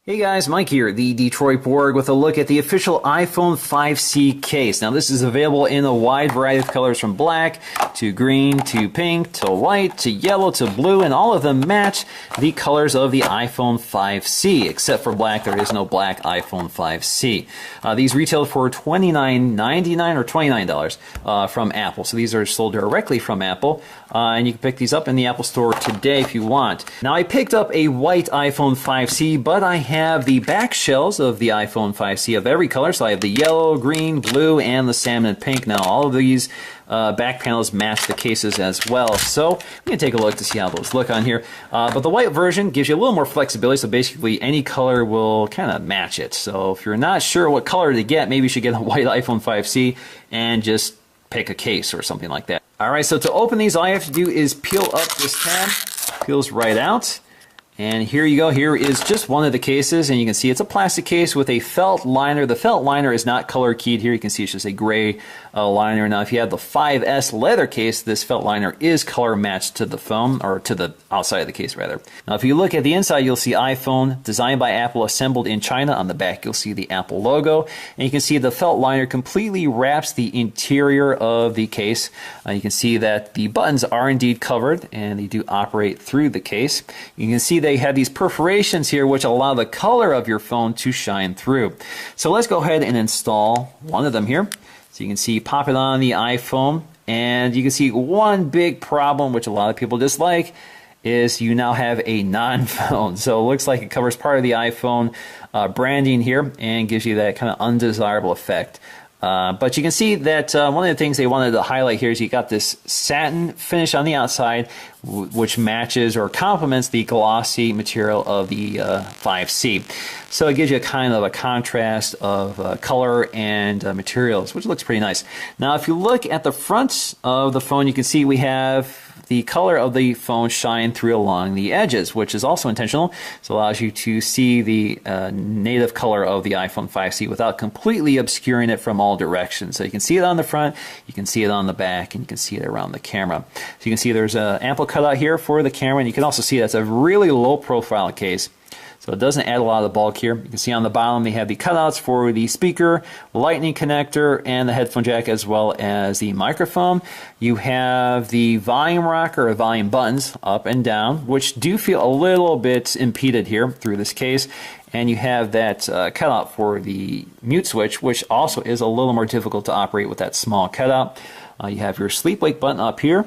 Hey guys, Mike here, the Detroit Borg, with a look at the official iPhone 5C case. Now this is available in a wide variety of colors, from black to green to pink to white to yellow to blue, and all of them match the colors of the iPhone 5C. Except for black, there is no black iPhone 5C. These retail for $29.99 or $29 from Apple. So these are sold directly from Apple, and you can pick these up in the Apple Store today if you want. Now I picked up a white iPhone 5C, but I have the back shells of the iPhone 5C of every color. So I have the yellow, green, blue, and the salmon and pink. Now all of these back panels match the cases as well. So we can take a look to see how those look on here. But the white version gives you a little more flexibility, so basically any color will kind of match it. So if you're not sure what color to get, maybe you should get a white iPhone 5C and just pick a case or something like that. Alright, so to open these, all you have to do is peel up this tab. Peels right out. And here you go. Here is just one of the cases, and you can see it's a plastic case with a felt liner. The felt liner is not color keyed here. You can see it's just a gray liner. Now if you have the 5S leather case, this felt liner is color matched to the phone, or to the outside of the case rather. Now if you look at the inside, you'll see iPhone, designed by Apple, assembled in China. On the back you'll see the Apple logo, and you can see the felt liner completely wraps the interior of the case. You can see that the buttons are indeed covered, and they do operate through the case. You can see they have these perforations here which allow the color of your phone to shine through. So let's go ahead and install one of them here. So you can see, pop it on the iPhone, and you can see one big problem which a lot of people dislike is you now have a non-phone. So it looks like it covers part of the iPhone branding here and gives you that kind of undesirable effect. But you can see that one of the things they wanted to highlight here is you got this satin finish on the outside, which matches or complements the glossy material of the 5C. So it gives you a kind of a contrast of color and materials, which looks pretty nice. Now if you look at the front of the phone, you can see we have the color of the phone shine through along the edges, which is also intentional. So it allows you to see the native color of the iPhone 5C without completely obscuring it from all directions. So you can see it on the front, you can see it on the back, and you can see it around the camera. So you can see there's an ample cutout here for the camera, and you can also see that's a really low profile case. So it doesn't add a lot of bulk here. You can see on the bottom they have the cutouts for the speaker, lightning connector, and the headphone jack, as well as the microphone. You have the volume rocker or volume buttons up and down, which do feel a little bit impeded here through this case. And you have that cutout for the mute switch, which also is a little more difficult to operate with that small cutout. You have your sleep wake button up here.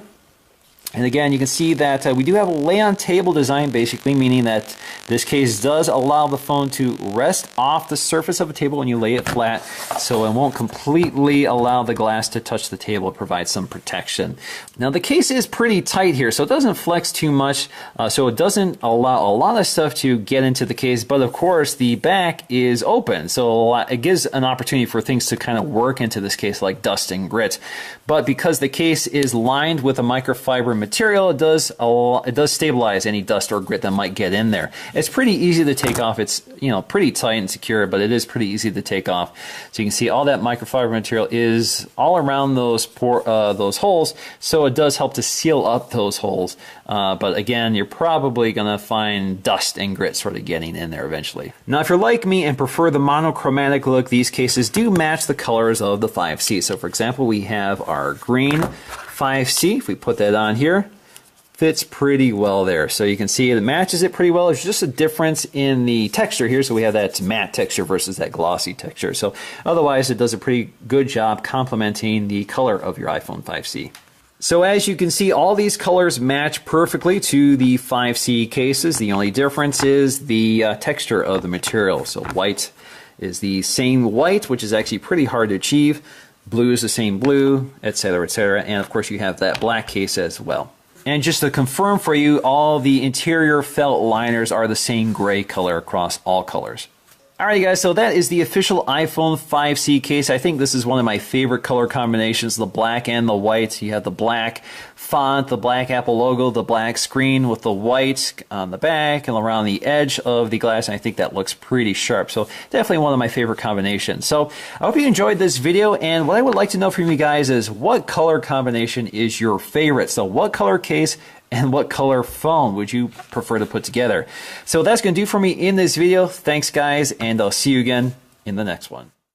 And again, you can see that we do have a lay-on-table design, basically, meaning that this case does allow the phone to rest off the surface of a table when you lay it flat, so it won't completely allow the glass to touch the table. It provides some protection. Now, the case is pretty tight here, so it doesn't flex too much, so it doesn't allow a lot of stuff to get into the case, but of course, the back is open, so it gives an opportunity for things to kind of work into this case, like dust and grit. But because the case is lined with a microfiber material, it does stabilize any dust or grit that might get in there. It's pretty easy to take off. It's pretty tight and secure, but it is pretty easy to take off. So you can see all that microfiber material is all around those holes, so it does help to seal up those holes. But again, you're probably going to find dust and grit sort of getting in there eventually. Now, if you're like me and prefer the monochromatic look, these cases do match the colors of the 5C. So for example, we have our green 5C. If we put that on here, fits pretty well there. So you can see it matches it pretty well. There's just a difference in the texture here. So we have that matte texture versus that glossy texture. So otherwise, it does a pretty good job complementing the color of your iPhone 5C. So as you can see, all these colors match perfectly to the 5C cases. The only difference is the texture of the material. So white is the same white, which is actually pretty hard to achieve. Blue is the same blue, etc., etc. And of course you have that black case as well. And just to confirm for you, all the interior felt liners are the same gray color across all colors. Alright guys, so that is the official iPhone 5C case. I think this is one of my favorite color combinations, the black and the white. You have the black font, the black Apple logo, the black screen with the white on the back and around the edge of the glass, and I think that looks pretty sharp. So definitely one of my favorite combinations. So I hope you enjoyed this video, and what I would like to know from you guys is what color combination is your favorite? So what color case and what color phone would you prefer to put together? So that's going to do for me in this video. Thanks, guys, and I'll see you again in the next one.